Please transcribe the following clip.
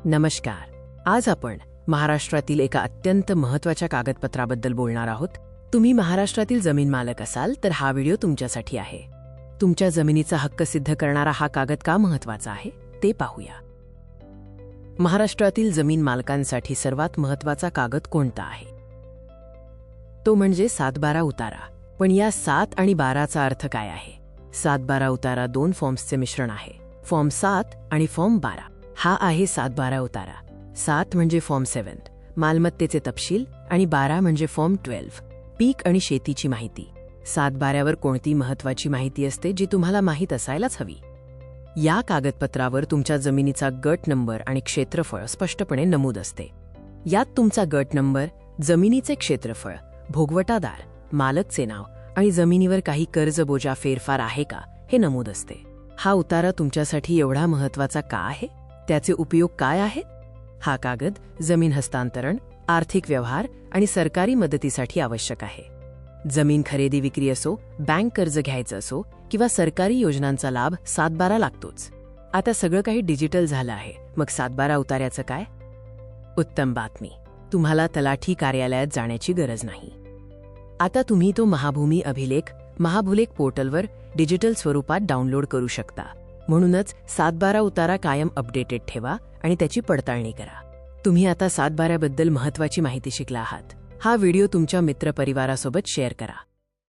नमस्कार. आज आपण महाराष्ट्रातील एका अत्यंत महत्त्वाच्या कागदपत्राबद्दल बोलणार आहोत. तुम्ही महाराष्ट्रातील जमीन मालक असाल तर हा व्हिडिओ तुमच्यासाठी आहे. तुमच्या जमिनीचा हक्क सिद्ध करणारा हा कागद का महत्त्वाचा आहे ते पाहूया. महाराष्ट्रातील जमीन मालकांसाठी सर्वात महत्त्वाचा कागद कोणता आहे? तो म्हणजे 7/12 उतारा. पण या 7 आणि 12चा अर्थ काय आहे? 7/12 उतारा दोन फॉर्म्सचे मिश्रण आहे. फॉर्म 7 आणि फॉर्म 12. हा आहे 7/12 उतारा. 7 म्हणजे फॉर्म 7 मालमत्तेचे तपशील आणि 12 म्हणजे फॉर्म 12 पीक आणि शेतीची माहिती. 7/12वर कोणती महत्त्वाची माहिती असते जी तुम्हाला माहीत असायलाच हवी? या कागदपत्रावर तुमच्या जमिनीचा गट नंबर आणि क्षेत्रफळ स्पष्टपणे नमूद असते. यात तुमचा गट नंबर, जमिनीचे क्षेत्रफळ, भोगवटादार, मालकचे नाव आणि जमिनीवर काही कर्जबोजा फेरफार आहे का हे नमूद असते. हा उतारा तुमच्यासाठी एवढा महत्त्वाचा का आहे? त्याचे उपयोग काय आहेत? हा कागद जमीन हस्तांतरण, आर्थिक व्यवहार आणि सरकारी मदतीसाठी आवश्यक आहे. जमीन खरेदी विक्री असो, बँक कर्ज घ्यायचं असो किंवा सरकारी योजनांचा लाभ 7/12 लागतोच. आता सगळं काही डिजिटल झालं आहे, मग 7/12 उतार्याचं काय? उत्तम बातमी, तुम्हाला तलाठी कार्यालयात जाण्याची गरज नाही. आता तुम्ही तो महाभूमी महाभूलेख पोर्टलवर डिजिटल स्वरूपात डाउनलोड करू शकता. म्हणूनच 7/12 उतारा कायम अपडेटेड ठेवा आणि त्याची पडताळणी करा. तुम्ही आता 7/12 बद्दल महत्त्वाची माहिती शिकला आहात. हा व्हिडिओ तुमच्या मित्रपरिवारासोबत शेअर करा.